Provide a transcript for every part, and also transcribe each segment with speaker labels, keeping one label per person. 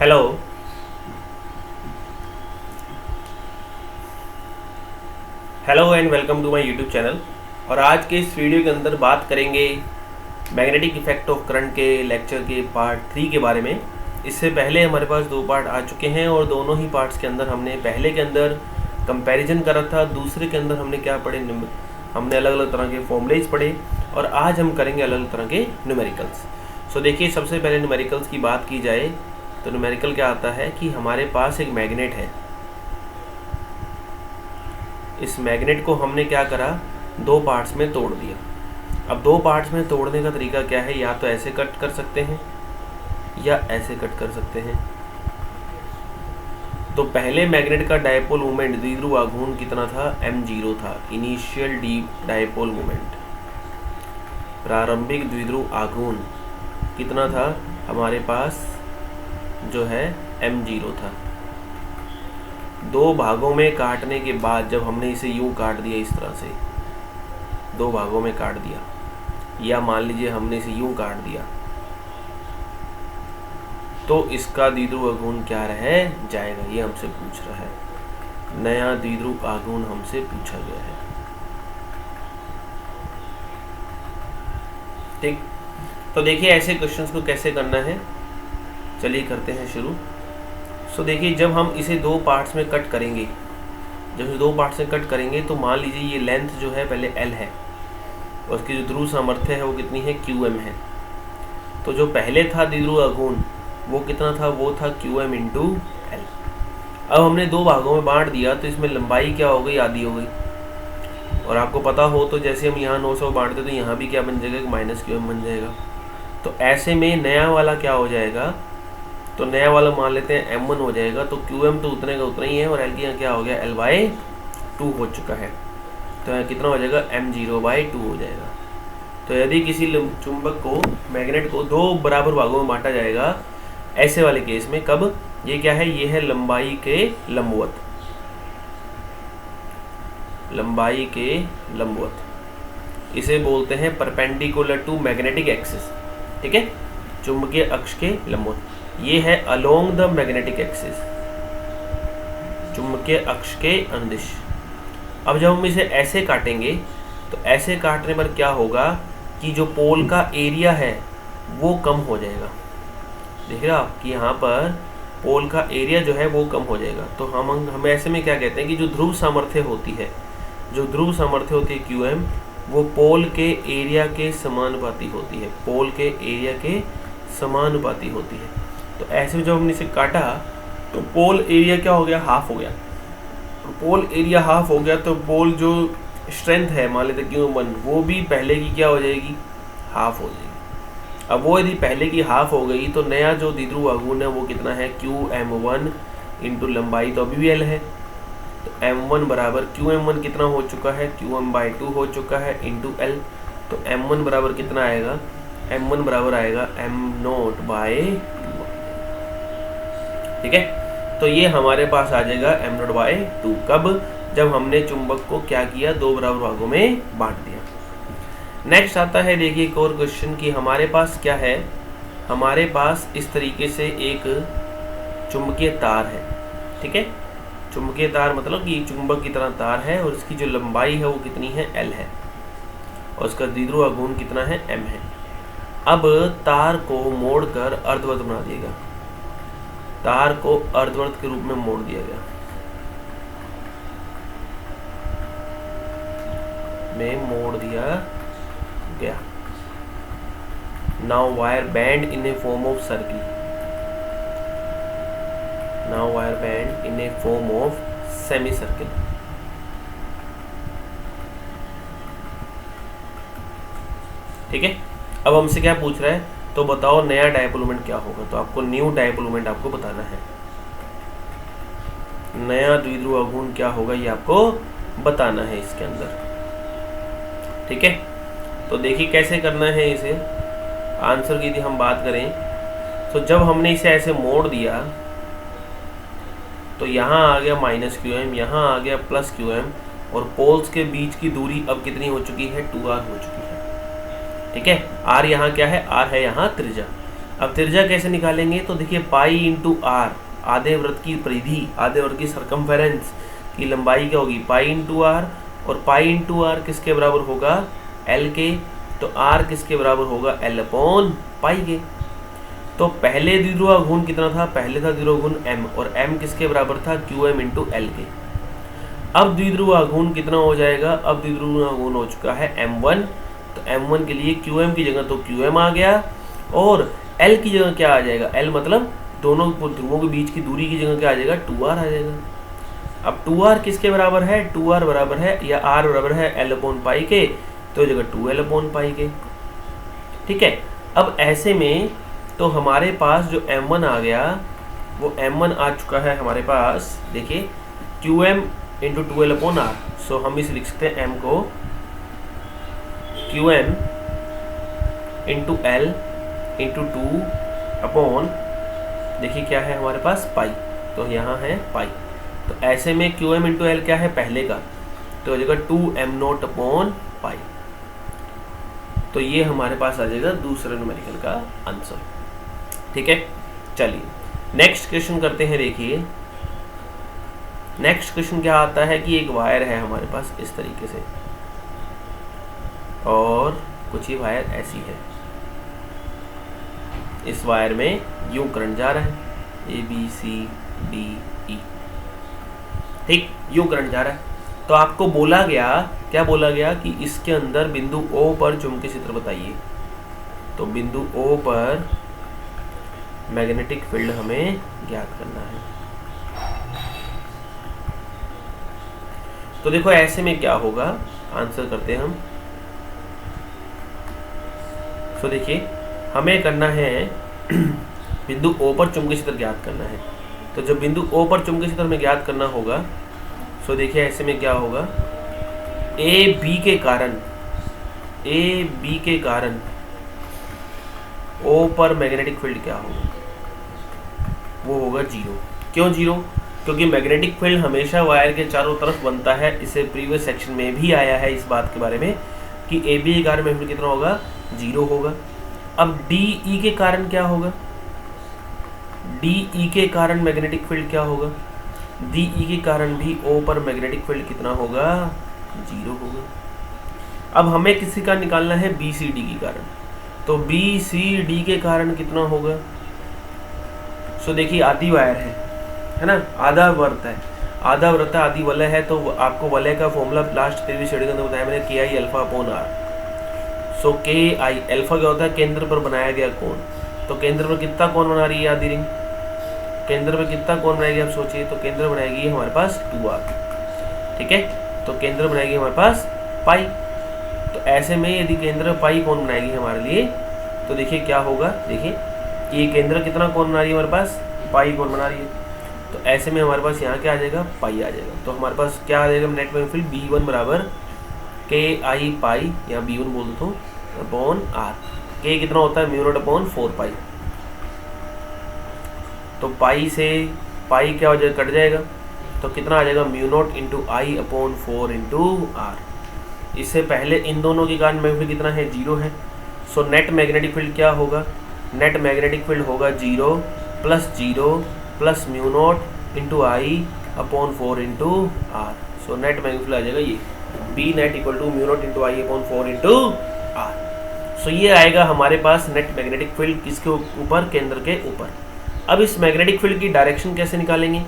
Speaker 1: Hello hello and welcome to my YouTube channel. और आज के इस वीडियो के अंदर बात करेंगे मैग्नेटिक इफेक्ट ऑफ करंट के लेक्चर के पार्ट 3 के बारे में। इससे पहले हमारे पास 2 पार्ट आ चुके हैं और दोनों ही पार्ट्स के अंदर हमने पहले के अंदर कंपैरिजन करा था, दूसरे के अंदर हमने क्या पढ़े, हमने अलग अलग तरह के फॉर्मूलेज पढ़े और आज हम करेंगे अलग अलग तरह के न्यूमेरिकल्स। सो देखिए, सबसे पहले न्यूमेरिकल्स की बात की जाए तो न्यूमेरिकल क्या आता है कि हमारे पास एक मैग्नेट है। इस मैग्नेट को हमने क्या करा, 2 पार्ट्स में तोड़ दिया। अब 2 पार्ट्स में तोड़ने का तरीका क्या है, या तो ऐसे कट कर सकते हैं या ऐसे कट कर सकते हैं। तो पहले मैग्नेट का डायपोल मोमेंट द्विध्रुव आघूर्ण कितना था, m0 था, इनिशियल डायपोल मोमेंट, प्रारंभिक द्विध्रुव आघूर्ण कितना था हमारे पास, जो है m0 था। 2 भागों में काटने के बाद जब हमने इसे यूं काट दिया, इस तरह से 2 भागों में काट दिया, या मान लीजिए हमने इसे यूं काट दिया, तो इसका द्विध्रुव आघूर्ण क्या रह जाएगा, ये हमसे पूछ रहा है। नया द्विध्रुव आघूर्ण हमसे पूछा गया है। ठीक, तो देखिए ऐसे क्वेश्चंस को कैसे करना है, चलिए करते हैं शुरू। सो देखिए, जब हम इसे 2 पार्ट्स में कट करेंगे, जब इसे 2 पार्ट्स में कट करेंगे तो मान लीजिए ये लेंथ जो है पहले L है और उसकी जो ध्रुव सामर्थ्य है वो कितनी है, QM है। तो जो पहले था द्विध्रुव आघूर्ण वो कितना था, वो था QM इंटू L। अब हमने 2 भागों में बांट दिया तो इसमें लंबाई क्या हो गई, आधी हो गई। और आपको पता हो तो जैसे हम यहाँ 900 बांटते तो यहाँ भी क्या बन जाएगा, -QM बन जाएगा। तो ऐसे में नया वाला क्या हो जाएगा, तो नया वाला मान लेते हैं m1 हो जाएगा। तो QM तो उतने का उतना ही है और L की यहाँ क्या हो गया, L/2 हो चुका है। तो यहाँ कितना हो जाएगा, m0/2 हो जाएगा। तो यदि किसी चुंबक को, मैग्नेट को 2 बराबर भागों में बांटा जाएगा, ऐसे वाले केस में, कब, ये क्या है, ये है लंबाई के लंबवत, लंबाई के लंबवत, इसे बोलते हैं परपेंडिकुलर टू मैग्नेटिक एक्सिस। ठीक है, चुंबकीय अक्ष के लंबवत, ये है अलोंग द मैग्नेटिक एक्सिस, चुंबकीय अक्ष के अनुदिश। अब जब हम इसे ऐसे काटेंगे तो ऐसे काटने पर क्या होगा कि जो पोल का एरिया है वो कम हो जाएगा। देख रहे हो आप कि यहाँ पर पोल का एरिया जो है वो कम हो जाएगा। तो हम ऐसे में क्या कहते हैं कि जो ध्रुव सामर्थ्य होती है, जो ध्रुव सामर्थ्य होती है QM, वो पोल के एरिया के समानुपाती होती है, पोल के एरिया के समानुपाती होती है। तो ऐसे में जब हमने इसे काटा तो पोल एरिया क्या हो गया, हाफ हो गया। तो पोल एरिया हाफ हो गया तो पोल जो स्ट्रेंथ है, मान लेते QM1, वो भी पहले की क्या हो जाएगी, हाफ हो जाएगी। अब वो यदि पहले की हाफ हो गई तो नया जो द्विध्रुव आघूर्ण है वो कितना है, QM1 इंटू लंबाई तो अभी भी L है। तो M1 बराबर QM1 कितना हो चुका है, QM/2 हो चुका है इंटू L। तो M1 बराबर कितना आएगा, M1 बराबर आएगा m0/2। ठीक है, तो ये हमारे पास आ जाएगा m0/2। कब, जब हमने चुंबक को क्या किया, 2 बराबर भागों में बांट दिया। नेक्स्ट आता है, देखिए एक और क्वेश्चन कि हमारे पास क्या है, हमारे पास इस तरीके से एक चुंबकीय तार है। ठीक है, चुंबकीय तार मतलब कि चुंबक की तरह तार है और इसकी जो लंबाई है वो कितनी है, L है, और उसका द्विध्रुव आघूर्ण कितना है, M है। अब तार को मोड़कर अर्धवृत्त बना दिया गया, तार को अर्धवृत्त के रूप में मोड़ दिया गया, में मोड़ दिया गया। Now wire band in A form of circle, now wire band in A form of semi circle. ठीक है, अब हमसे क्या पूछ रहा है, तो बताओ नया डायपोल मोमेंट क्या होगा। तो आपको न्यू डायपोल मोमेंट आपको बताना है, नया द्विध्रुव आघूर्ण क्या होगा ये आपको बताना है इसके अंदर। ठीक है, तो देखिए कैसे करना है इसे। आंसर की यदि हम बात करें तो जब हमने इसे ऐसे मोड़ दिया तो यहाँ आ गया -QM, यहाँ आ गया +QM, और पोल्स के बीच की दूरी अब कितनी हो चुकी है, 2r हो चुकी है। ठीक है, r यहाँ क्या है, r है यहाँ त्रिज्या। अब त्रिज्या कैसे निकालेंगे, तो देखिए पाई इंटू आर, आधे वृत्त की परिधि, आधे वृत्त की सरकमफेरेंस की लंबाई क्या होगी, पाई इंटू आर, और पाई इंटू आर किसके बराबर होगा, एल के, तो आर किसके बराबर होगा, एल अपॉन पाई के। तो पहले द्विध्रुव घूर्ण कितना था, पहले था द्विध्रुव घूर्ण एम, और एम किसके बराबर था, क्यू एम इंटू एल के। अब द्विध्रुव घूर्ण कितना हो जाएगा, अब द्विध्रुव घूर्ण हो चुका है m1, तो m1 के लिए qm की जगह तो qm आ गया, और l की जगह क्या आ जाएगा, l मतलब दोनों ध्रुवों के बीच की दूरी की जगह क्या आ जाएगा, 2r आ जाएगा। अब 2r किसके बराबर है, 2r बराबर है या r बराबर है l अपॉन पाई के, तो जगह 2l अपॉन पाई के। ठीक है, अब ऐसे में तो हमारे पास जो m1 आ गया वो m1 आ चुका है हमारे पास, देखिए qm into 2l upon r. So हम इसे लिख सकते हैं m को qm into l into 2 upon, देखिए क्या है हमारे पास, पाई, तो यहाँ है पाई। तो ऐसे में qm इंटू एल क्या है, पहले का, तो हो जाएगा 2m0 अपॉन पाई। तो ये हमारे पास आ जाएगा दूसरे न्यूमेरिकल का आंसर। ठीक है, चलिए नेक्स्ट क्वेश्चन करते हैं। देखिए नेक्स्ट क्वेश्चन क्या आता है कि एक वायर है हमारे पास इस तरीके से, और कुछ ही वायर ऐसी है, इस वायर में यूं करंट जा रहा है, A B C D E, ठीक, यूं करंट जा रहा है। तो आपको बोला गया, क्या बोला गया कि इसके अंदर बिंदु O पर चुंबकीय क्षेत्र बताइए। तो बिंदु O पर मैग्नेटिक फील्ड हमें ज्ञात करना है। तो देखो ऐसे में क्या होगा, आंसर करते हैं हम। तो देखिए हमें करना है बिंदु O पर चुंबकीय क्षेत्र ज्ञात करना है। तो जब बिंदु O पर चुंबकीय क्षेत्र में ज्ञात करना होगा, तो देखिए ऐसे में क्या होगा, ए बी के कारण O पर मैग्नेटिक फील्ड क्या होगा, वो होगा 0। क्यों 0? क्योंकि मैग्नेटिक फील्ड हमेशा वायर के चारों तरफ बनता है। इसे प्रीवियस सेक्शन में भी आया है इस बात के बारे में कि ए बी के कारण मैग्नेटिक कितना होगा, 0 होगा। अब डी ई के कारण क्या होगा, डी ई के कारण मैग्नेटिक फील्ड क्या होगा, डी ई के कारण भी O पर मैग्नेटिक फील्ड कितना होगा, 0 होगा। अब हमें किसी का निकालना है बी सी डी के कारण, तो बी सी डी के कारण कितना होगा। सो देखिए आधी वायर है ना, आधा वृत्त है, आधा वृत्त आधी वलय है, तो आपको वलय का फॉर्मूला लास्ट प्रीवियस शेड्यूल के अंदर बताया मैंने, के आई अल्फा अपॉन आर। सो के आई अल्फा क्या होता है, केंद्र पर बनाया गया कोण। तो केंद्र पर कितना कोण बना रही है आधी रिंग, केंद्र पर कितना कोण बनाएगी आप सोचिए, तो केंद्र बनाएगी हमारे पास 2r। ठीक है, तो केंद्र बनाएगी हमारे पास पाई। तो ऐसे में यदि केंद्र पाई कोण बनाएगी हमारे लिए, तो देखिए क्या होगा, देखिए ये केंद्र कितना कोण बना रही है हमारे पास, पाई कोण बना रही है। तो ऐसे में हमारे पास यहाँ क्या आ जाएगा, पाई आ जाएगा। तो हमारे पास क्या आ जाएगा, नेट मैग्नेटिक फील्ड B1 बराबर के आई पाई, या B1 बोल दो अपॉन आर। के कितना होता है, म्यू नॉट अपॉन 4 पाई। तो पाई से पाई क्या हो जाएगा, कट जाएगा, तो कितना आ जाएगा, mu naught into I upon 4 into R. इससे पहले इन दोनों के कारण मैग्नेटिक फील्ड कितना है, 0 है। सो नेट मैग्नेटिक फील्ड क्या होगा, नेट मैग्नेटिक फील्ड होगा 0 plus mu naught into I upon 4 into r. So net magnetic field आ जाएगा ये B net equal to mu naught into I upon 4 into r. So ये आएगा हमारे पास नेट मैग्नेटिक फील्ड किसके ऊपर, केंद्र के ऊपर। अब इस मैग्नेटिक फील्ड की डायरेक्शन कैसे निकालेंगे,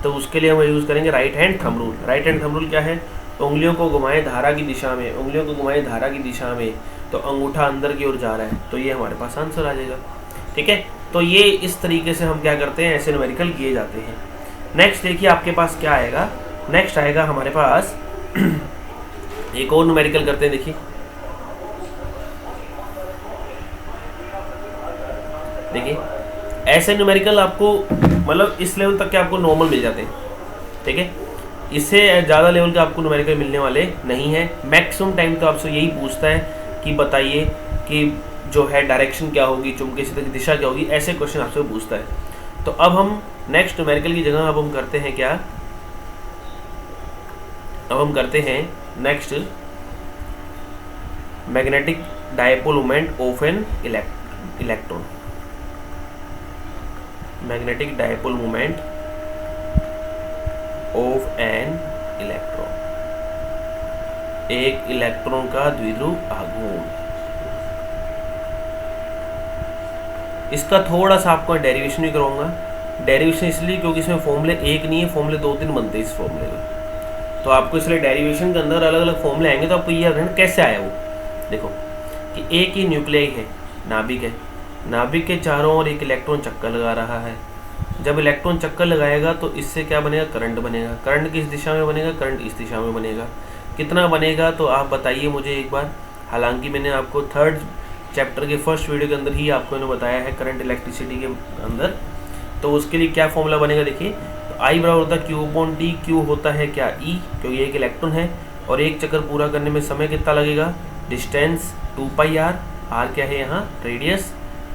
Speaker 1: तो उसके लिए हम यूज़ करेंगे right hand thumb rule. Right hand thumb rule क्या है, उंगलियों को घुमाएं धारा की दिशा में, उंगलियों को घुमाएं धारा की दिशा में, तो अंगूठा अंदर की ओर जा रहा है, तो ये हमारे पास आंसर आ जाएगा। ठीक है, तो ये इस तरीके से हम क्या करते हैं, ऐसे न्यूमेरिकल किए जाते हैं। नेक्स्ट देखिए आपके पास क्या आएगा, नेक्स्ट आएगा हमारे पास एक और न्यूमेरिकल करते हैं। देखिए ऐसे न्यूमेरिकल आपको मतलब इस लेवल तक के आपको नॉर्मल मिल जाते हैं। ठीक है, इससे ज़्यादा लेवल के आपको न्यूमेरिकल मिलने वाले नहीं है। मैक्सिमम टाइम तो आपसे यही पूछता है कि बताइए कि जो है डायरेक्शन क्या होगी, चुंबकीय क्षेत्र की दिशा क्या होगी, ऐसे क्वेश्चन आपसे पूछता है। तो अब हम नेक्स्ट न्यूमेरिकल की जगह अब हम करते हैं क्या, अब हम करते हैं next magnetic dipole moment of an electron. Magnetic dipole moment of an electron, एक इलेक्ट्रॉन का द्विध्रुव आघूर्ण। इसका थोड़ा सा आपको डेरिवेशन भी कराऊंगा। डेरिवेशन इसलिए क्योंकि इसमें फॉर्मूले एक नहीं है, फॉर्मूले 2-3 बनते हैं इस फॉर्मूले का। तो आपको इसलिए डेरिवेशन के अंदर अलग अलग फॉर्मूले आएंगे, तो आपको ये याद रखना कैसे आया वो। देखो कि एक ही न्यूक्लियाई है, नाभिक है, नाभिक के चारों ओर एक इलेक्ट्रॉन चक्कर लगा रहा है। जब इलेक्ट्रॉन चक्कर लगाएगा तो इससे क्या बनेगा, करंट बनेगा। करंट किस दिशा में बनेगा, करंट इस दिशा में बनेगा। कितना बनेगा तो आप बताइए मुझे एक बार। हालांकि मैंने आपको 3rd चैप्टर के फर्स्ट वीडियो के अंदर ही आपको मैंने बताया है करंट इलेक्ट्रिसिटी के अंदर। तो उसके लिए क्या फॉर्मूला बनेगा, देखिए तो आई बराबर होता है Q/T। Q होता है क्या, E, क्योंकि एक इलेक्ट्रॉन है और एक चक्कर पूरा करने में समय कितना लगेगा, डिस्टेंस 2πr, r क्या है यहाँ रेडियस,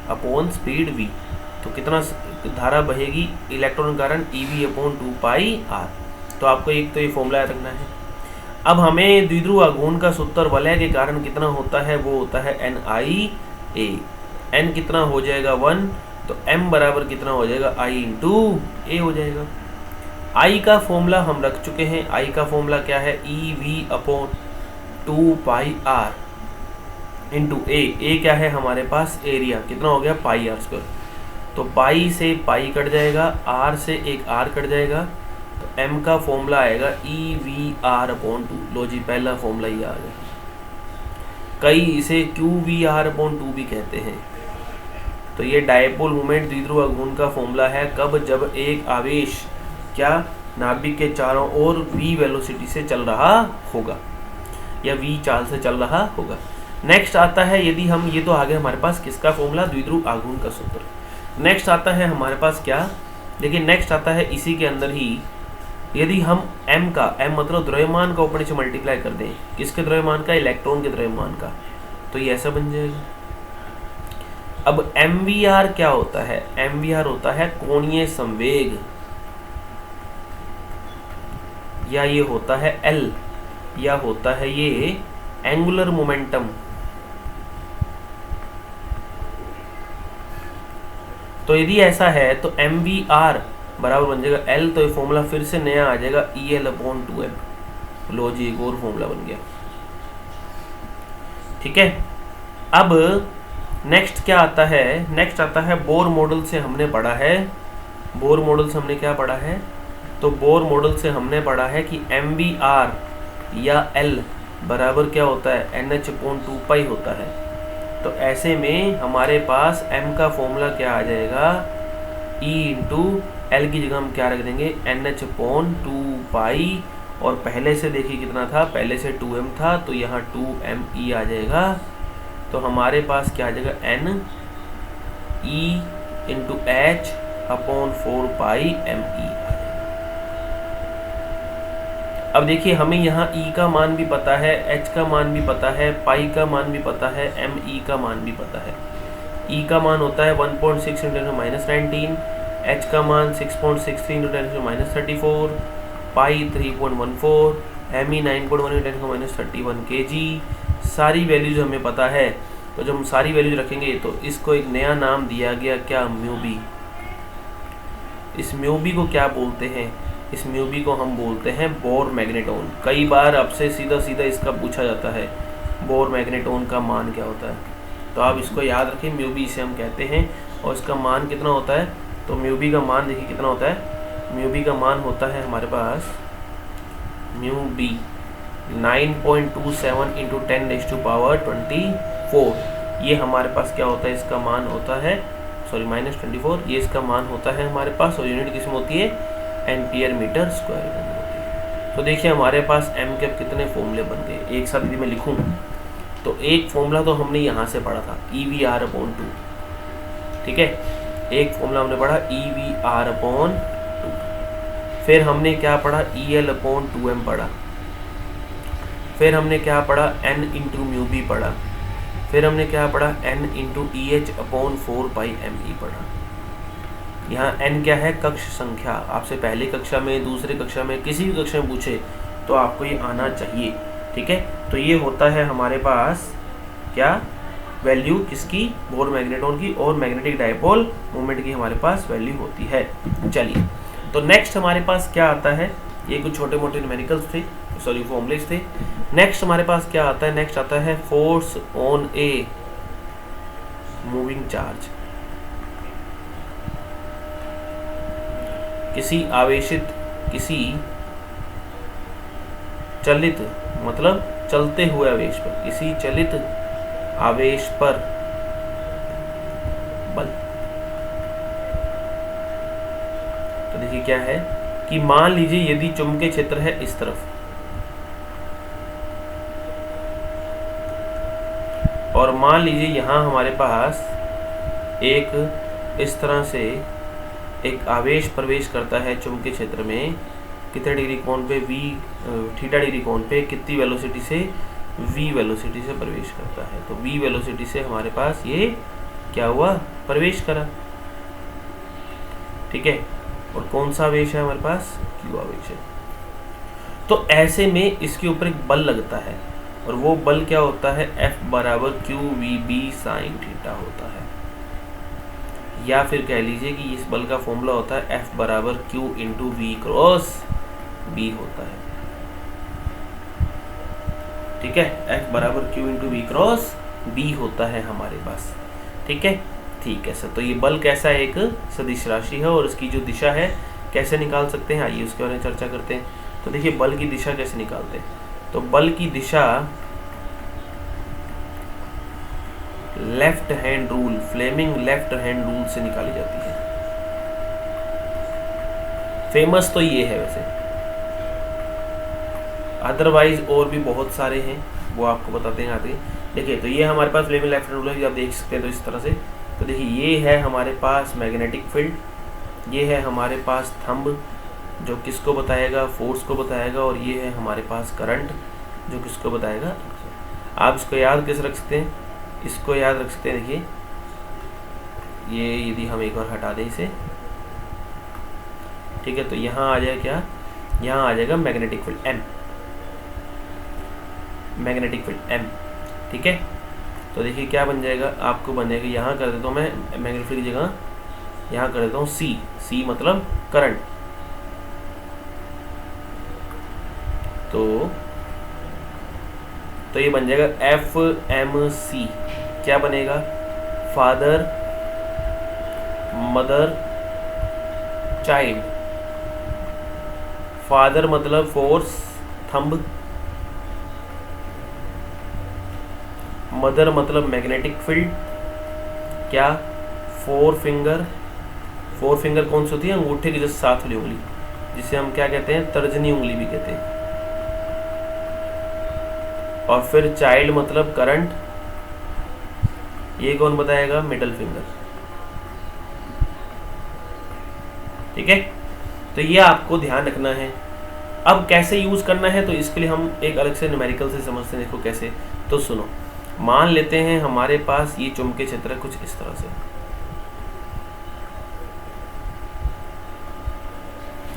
Speaker 1: अपॉन स्पीड v। तो कितना धारा बहेगी इलेक्ट्रॉन कारण, EV/2πr। तो आपको एक तो ये फॉर्मूला याद रखना है। अब हमें द्विध्रुव आघूर्ण का सूत्र वलय के कारण कितना होता है, वो होता है NiA। n कितना हो जाएगा 1, तो m बराबर कितना हो जाएगा, I/A हो जाएगा। I का फॉर्मूला हम रख चुके हैं। I का फॉर्मूला क्या है, EV/2πr इंटू A क्या है हमारे पास, एरिया कितना हो गया, πr²। तो पाई से पाई कट जाएगा, r से एक r कट जाएगा, तो m का फॉर्मूला आएगा EVR/2। लो जी, पहला फॉर्मूला ये आ गया। कई इसे QVR/2 भी कहते हैं। तो ये डायपोल मोमेंट द्विध्रुव आघूर्ण का फॉर्मूला है। कब, जब एक आवेश क्या नाभिक के चारों ओर v वेलोसिटी से चल रहा होगा या v चाल से चल रहा होगा। नेक्स्ट आता है, यदि हम, ये तो आगे हमारे पास किसका फॉर्मूला, द्विध्रुव आघूर्ण का सूत्र। नेक्स्ट आता है हमारे पास क्या, देखिए नेक्स्ट आता है इसी के अंदर ही, यदि हम m का, m मतलब द्रव्यमान का ऊपर से मल्टीप्लाई कर दें, किसके द्रव्यमान का, इलेक्ट्रॉन के द्रव्यमान का, तो ये ऐसा बन जाएगा। अब MVR क्या होता है, MVR होता है कोणीय संवेग, या ये होता है L, या होता है ये एंगुलर मोमेंटम। तो यदि ऐसा है तो MVR बराबर बन जाएगा L, तो ये फॉर्मूला फिर से नया आ जाएगा EL/2m। लो जी, एक और फॉर्मूला बन गया। ठीक है, अब नेक्स्ट क्या आता है, नेक्स्ट आता है बोर मॉडल से हमने पढ़ा है, बोर मॉडल से हमने क्या पढ़ा है, तो बोर मॉडल से हमने पढ़ा है कि MVR या L बराबर क्या होता है, NH/2π होता है। तो ऐसे में हमारे पास m का फॉर्मूला क्या आ जाएगा, E/L की जगह हम क्या रख देंगे, NH/2π। और पहले से देखिए कितना था, पहले से 2m था, तो यहाँ 2me आ जाएगा। तो हमारे पास क्या आ जाएगा, NE/H/4πme। अब देखिए हमें यहाँ E का मान भी पता है, H का मान भी पता है, पाई का मान भी पता है, ME का मान भी पता है। E का मान होता है 1.6 × 10⁻19, H का मान 6.63 × 10⁻34, पाई 3.14, ME 9.1 × 10⁻31 kg। सारी वैल्यूज हमें पता है। तो जब हम सारी वैल्यूज रखेंगे तो इसको एक नया नाम दिया गया, क्या, म्यूबी। इस म्यूबी को क्या बोलते हैं, इस म्यूबी को हम बोलते हैं बोर मैग्नेटोन। कई बार आपसे सीधा सीधा इसका पूछा जाता है, बोर मैग्नेटोन का मान क्या होता है। तो आप इसको याद रखें, म्यूबी इसे हम कहते हैं। और इसका मान कितना होता है, तो म्यूबी का मान देखिए कितना होता है, म्यूबी का मान होता है हमारे पास, म्यूबी 9.27 × 10⁻24। ये हमारे पास क्या होता है, इसका मान होता है, सॉरी -24, ये इसका मान होता है हमारे पास। और यूनिट किसमें होती है, एम्पियर मीटर स्क्वायर में होती है। तो देखिए हमारे पास m के कितने फॉर्मूले बन गए। एक साथ यदि मैं लिखूं तो एक फॉर्मूला तो हमने यहाँ से पढ़ा था, EVR/2। ठीक है, एक फॉर्मूला हमने पढ़ा EVR/2। फिर हमने क्या पढ़ा, EL/2m पढ़ा। फिर हमने क्या पढ़ा, N/μb पढ़ा। फिर हमने क्या पढ़ा, N/EH/4πme पढ़ा। यहाँ n क्या है, कक्ष संख्या। आपसे पहली कक्षा में, दूसरी कक्षा में, किसी भी कक्षा में पूछे तो आपको ये आना चाहिए। ठीक है, तो ये होता है हमारे पास क्या, वैल्यू किसकी, बोर मैग्नेटॉन की, और मैग्नेटिक डायपोल मोमेंट की हमारे पास वैल्यू होती है। चलिए, तो नेक्स्ट हमारे पास क्या आता है, ये कुछ छोटे मोटे न्यूमेरिकल्स थे, सॉरी फॉर्मूलेज थे। नेक्स्ट हमारे पास क्या आता है, नेक्स्ट आता है force on a moving charge. किसी आवेशित, किसी चलित मतलब चलते हुए आवेश पर, किसी चलित आवेश पर बल। तो देखिए क्या है कि मान लीजिए यदि चुंबकीय क्षेत्र है इस तरफ और मान लीजिए यहाँ हमारे पास एक इस तरह से एक आवेश प्रवेश करता है चुंबकीय क्षेत्र में, कितने डिग्री कोण पे, थीटा डिग्री कोण पे, कितनी वेलोसिटी से, v वेलोसिटी से प्रवेश करता है। तो v वेलोसिटी से हमारे पास ये क्या हुआ, प्रवेश करा, ठीक है। और कौन सा आवेश है हमारे पास, q आवेश है। तो ऐसे में इसके ऊपर एक बल लगता है और वो बल क्या होता है, F बराबर QVB साइन थीटा होता है, या फिर कह लीजिए कि इस बल का फॉर्मूला होता है F बराबर Q into V cross B होता है, ठीक है। F बराबर Q into V cross B होता है हमारे पास, ठीक है, ठीक है सर। तो ये बल कैसा है, एक सदिश राशि है और इसकी जो दिशा है कैसे निकाल सकते हैं, आइए उसके बारे में चर्चा करते हैं। तो देखिए बल की दिशा कैसे निकालते हैं, तो बल की दिशा left hand rule, Fleming left hand rule से निकाली जाती है। फेमस तो ये है वैसे, अदरवाइज और भी बहुत सारे हैं, वो आपको बताते हैं आगे। देखिए तो ये हमारे पास फ्लेमिंग लेफ्ट हैंड रूल है, आप देख सकते हैं तो इस तरह से। तो देखिए ये है हमारे पास मैग्नेटिक फील्ड, ये है हमारे पास थंब जो किसको बताएगा, फोर्स को बताएगा, और ये है हमारे पास करंट जो किसको बताएगा। आप इसको याद कैसे रख सकते हैं, इसको याद रख सकते हैं। देखिए ये यदि हम एक बार हटा दें इसे, ठीक है, तो यहाँ आ जाएगा क्या, यहाँ आ जाएगा magnetic field M, magnetic field M, ठीक है। तो देखिए क्या बन जाएगा, आपको बन जाएगा, यहाँ कर देता हूँ मैं मैग्नेटिक फील्ड की जगह यहाँ कर देता हूँ C मतलब करंट। तो ये बन जाएगा FMC, क्या बनेगा, फादर मदर चाइल्ड। फादर मतलब फोर्स थंब, मदर मतलब मैग्नेटिक फील्ड, क्या, फोर फिंगर। फोर फिंगर कौन सी होती है, अंगूठे की जैसे साथ वाली उंगली, जिसे हम क्या कहते हैं, तर्जनी उंगली भी कहते हैं। और फिर चाइल्ड मतलब करंट, ये कौन बताएगा, मिडल फिंगर, ठीक है। तो ये आपको ध्यान रखना है। अब कैसे यूज करना है, तो इसके लिए हम एक अलग से न्यूमेरिकल से समझते हैं, देखो कैसे। तो सुनो, मान लेते हैं हमारे पास ये चुंबकीय क्षेत्र कुछ इस तरह से,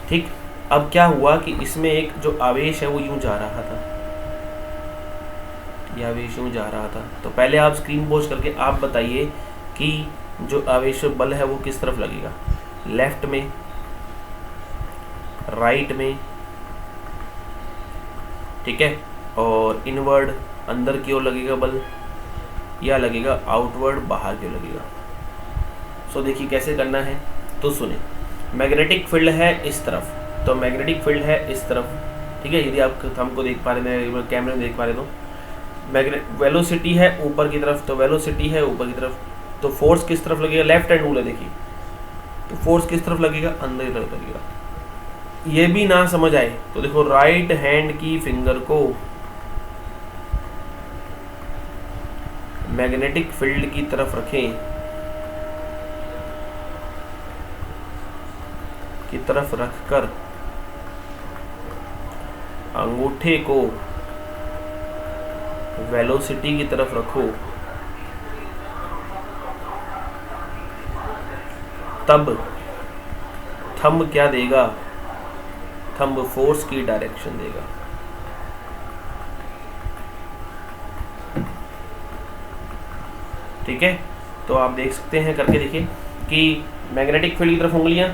Speaker 1: ठीक। अब क्या हुआ कि इसमें एक जो आवेश है वो यूं जा रहा था, ये आवेश यूं जा रहा था। तो पहले आप स्क्रीन पॉज करके आप बताइए कि जो आवेश बल है वो किस तरफ लगेगा, लेफ्ट में, राइट में, ठीक है, और इनवर्ड अंदर की ओर लगेगा बल, या लगेगा आउटवर्ड बाहर की ओर लगेगा। सो देखिए कैसे करना है, तो सुने। मैग्नेटिक फील्ड है इस तरफ, तो मैग्नेटिक फील्ड है इस तरफ, ठीक है। यदि आप थंब को देख पा रहे हैं, कैमरे में देख पा रहे तो वेलोसिटी है ऊपर की तरफ, तो वेलोसिटी है ऊपर की तरफ, तो फोर्स किस तरफ लगेगा, लेफ्ट हैंड रूल है देखिए, तो फोर्स किस तरफ लगेगा, अंदर की तरफ लगेगा। ये भी ना समझ आए तो देखो राइट हैंड की फिंगर को मैग्नेटिक फील्ड की तरफ रखें, की तरफ रखकर अंगूठे को वेलोसिटी की तरफ रखो, तब थंब क्या देगा, थंब फोर्स की डायरेक्शन देगा। ठीक है, तो आप देख सकते हैं, करके देखिए कि मैग्नेटिक फील्ड की तरफ उंगलियां,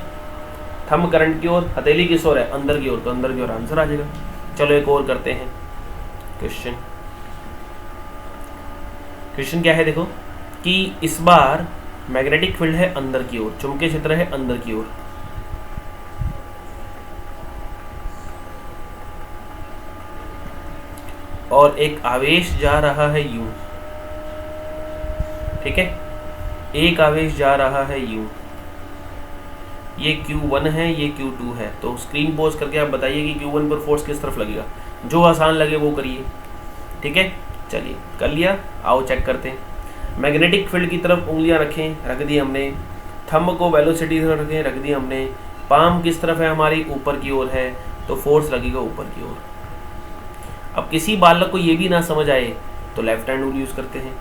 Speaker 1: थंब करंट की ओर, हथेली किस ओर है, अंदर की ओर, तो अंदर की ओर आंसर आ जाएगा। चलो एक और करते हैं क्वेश्चन। क्वेश्चन क्या है देखो कि इस बार मैग्नेटिक फील्ड है अंदर की ओर, चुंबकीय क्षेत्र है अंदर की ओर, और एक आवेश जा रहा है यूं, ठीक है, एक आवेश जा रहा है यूं, ये Q1 है, ये Q2 है। तो स्क्रीन पॉज करके आप बताइए कि Q1 पर फोर्स किस तरफ लगेगा, जो आसान लगे वो करिए, ठीक है। चलिए कर लिया, आओ चेक करते हैं। मैग्नेटिक फील्ड की तरफ उंगलियां रखें, रख दी हमने, थंब को वेलोसिटी की तरफ रखें, रख दी हमने, पाम किस तरफ है हमारी, ऊपर की ओर है, तो फोर्स लगेगा ऊपर की ओर। अब किसी बालक को ये भी ना समझ आए तो लेफ्ट हैंड रूल यूज़ करते हैं।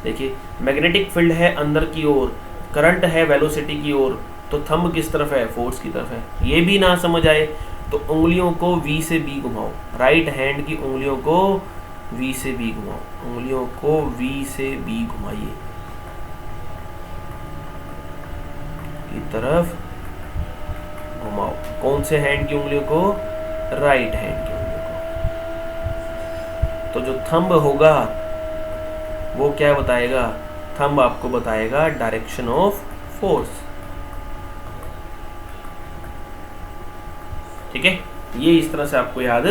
Speaker 1: देखिए मैग्नेटिक फील्ड है अंदर की ओर, करंट है वेलोसिटी की ओर, तो थंब किस तरफ है, फोर्स की तरफ है। ये भी ना समझ आए तो उंगलियों को V से B घुमाओ, राइट हैंड की उंगलियों को V से B घुमाओ, उंगलियों को V से B घुमाइए की तरफ घुमाओ। कौन से हैंड की उंगलियों को, राइट हैंड की उंगलियों को। तो जो थंब होगा वो क्या बताएगा, थंब आपको बताएगा डायरेक्शन ऑफ फोर्स, ठीक है। ये इस तरह से आपको याद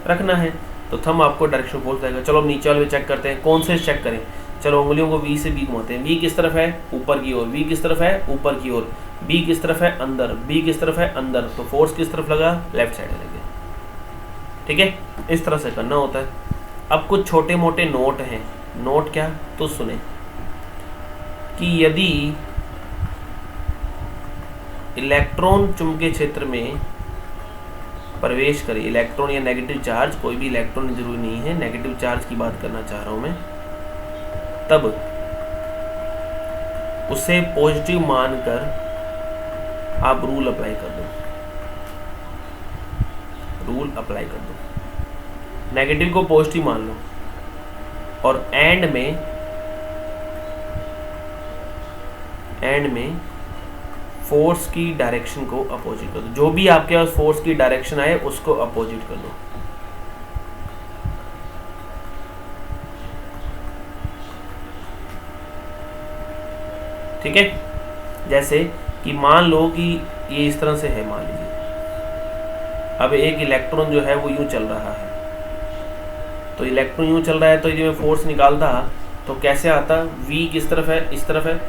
Speaker 1: रखना है। तो थंब आपको डायरेक्शन फोर्स देगा। चलो अब नीचे वाले चेक करते हैं, कौन से चेक करें। चलो उंगलियों को V से B घुमाते हैं। V किस तरफ है, ऊपर की ओर, V किस तरफ है, ऊपर की ओर, B किस तरफ है, अंदर, B किस तरफ है, अंदर, तो फोर्स किस तरफ लगा, लेफ्ट साइड लगे, ठीक है। इस तरह से करना होता है। अब कुछ छोटे मोटे नोट हैं। नोट क्या, तो सुने कि यदि इलेक्ट्रॉन चुंबकीय क्षेत्र में प्रवेश करे, इलेक्ट्रॉन या नेगेटिव चार्ज, कोई भी इलेक्ट्रॉन जरूरी नहीं है, नेगेटिव चार्ज की बात करना चाह रहा हूं मैं, तब उसे पॉजिटिव मानकर आप रूल अप्लाई कर दो, रूल अप्लाई कर दो, नेगेटिव को पॉजिटिव मान लो, और एंड में फोर्स की डायरेक्शन को अपोजिट कर दो। जो भी आपके पास फोर्स की डायरेक्शन आए उसको अपोजिट कर दो, ठीक है। जैसे कि मान लो कि ये इस तरह से है, मान लीजिए अब एक इलेक्ट्रॉन जो है वो यूं चल रहा है, तो इलेक्ट्रॉन यूं चल रहा है, तो यदि मैं फोर्स निकालता तो कैसे आता, V किस तरफ है, इस तरफ है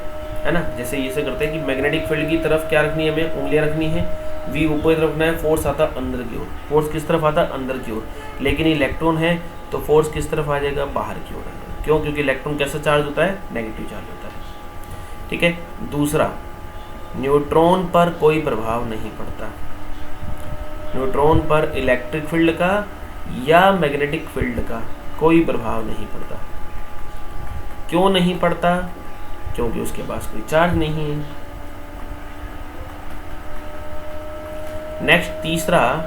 Speaker 1: ना। जैसे ये से करते हैं कि मैग्नेटिक फील्ड की तरफ क्या रखनी है, हमें उंगलियां रखनी है, V ऊपर की तरफ रखना है, फोर्स आता अंदर की ओर, फोर्स किस तरफ आता, अंदर की ओर। लेकिन इलेक्ट्रॉन है तो फोर्स किस तरफ आ जाएगा, बाहर की ओर आएगा। क्यों, क्योंकि इलेक्ट्रॉन कैसा चार्ज होता है, नेगेटिव चार्ज होता है, ठीक है। दूसरा, न्यूट्रॉन पर कोई प्रभाव नहीं पड़ता, न्यूट्रॉन पर इलेक्ट्रिक फील्ड का या मैग्नेटिक फील्ड का कोई प्रभाव नहीं पड़ता। क्यों नहीं पड़ता, क्योंकि उसके पास कोई चार्ज नहीं है। नेक्स्ट तीसरा,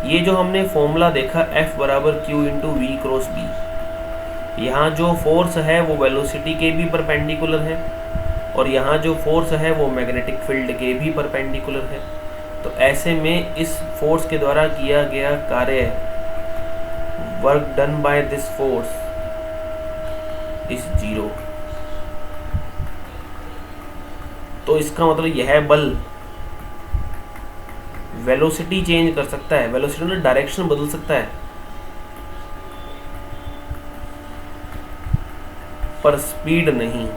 Speaker 1: ये जो हमने फॉर्मूला देखा F बराबर Q into V cross B, यहाँ जो फोर्स है वो वेलोसिटी के भी परपेंडिकुलर है, और यहाँ जो फोर्स है वो मैग्नेटिक फील्ड के भी परपेंडिकुलर है। तो ऐसे में इस फोर्स के द्वारा किया गया कार्य, work done by this force is 0। तो इसका मतलब यह बल वेलोसिटी चेंज कर सकता है, वेलोसिटी में डायरेक्शन बदल सकता है, पर स्पीड नहीं,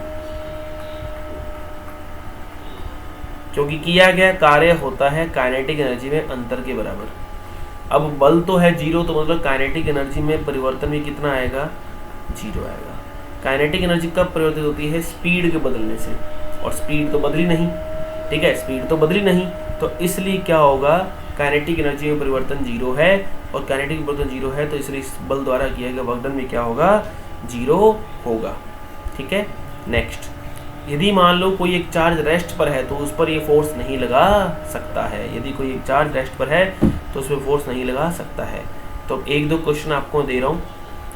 Speaker 1: क्योंकि किया गया कार्य होता है काइनेटिक एनर्जी में अंतर के बराबर। अब बल तो है 0, तो मतलब काइनेटिक एनर्जी में परिवर्तन भी कितना आएगा, 0 आएगा। काइनेटिक एनर्जी कब परिवर्तित होती है, स्पीड के बदलने से, और स्पीड तो बदली नहीं, ठीक है, स्पीड तो बदली नहीं, तो इसलिए क्या होगा, काइनेटिक एनर्जी में परिवर्तन 0 है, और काइनेटिक परिवर्तन 0 है, तो इसलिए इस बल द्वारा किया गया वर्क डन में क्या होगा, 0 होगा, ठीक है। नेक्स्ट, यदि मान लो कोई एक चार्ज रेस्ट पर है तो उस पर ये फोर्स नहीं लगा सकता है, यदि कोई एक चार्ज रेस्ट पर है तो उस पर फोर्स नहीं लगा सकता है। तो एक दो क्वेश्चन आपको दे रहा हूँ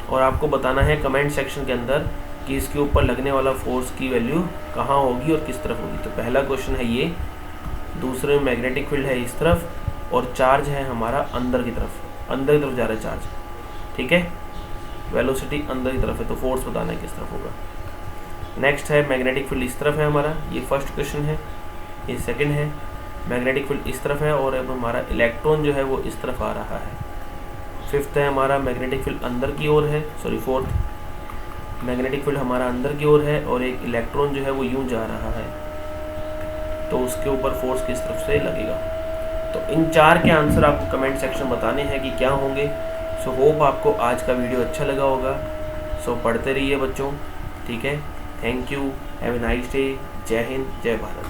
Speaker 1: और आपको बताना है कमेंट सेक्शन के अंदर कि इसके ऊपर लगने वाला फोर्स की वैल्यू कहाँ होगी और किस तरफ होगी। तो पहला क्वेश्चन है ये, दूसरे में मैग्नेटिक फील्ड है इस तरफ और चार्ज है हमारा अंदर की तरफ जा रहा है चार्ज, ठीक है, वेलोसिटी अंदर की तरफ है, तो फोर्स बताना है किस तरफ होगा। नेक्स्ट है मैग्नेटिक फील्ड इस तरफ है हमारा, ये फर्स्ट क्वेश्चन है, ये सेकंड है, मैग्नेटिक फील्ड इस तरफ है और अब हमारा इलेक्ट्रॉन जो है वो इस तरफ आ रहा है। फिफ्थ है हमारा मैग्नेटिक फील्ड अंदर की ओर है, सॉरी फोर्थ, मैग्नेटिक फील्ड हमारा अंदर की ओर है और एक इलेक्ट्रॉन जो है वो यूं जा रहा है, तो उसके ऊपर फोर्स किस तरफ से लगेगा। तो इन 4 के आंसर आपको कमेंट सेक्शन बताने हैं कि क्या होंगे। सो होप आपको आज का वीडियो अच्छा लगा होगा। सो पढ़ते रहिए बच्चों, ठीक है। Thank you, have a nice day. जय हिंद, जय भारत।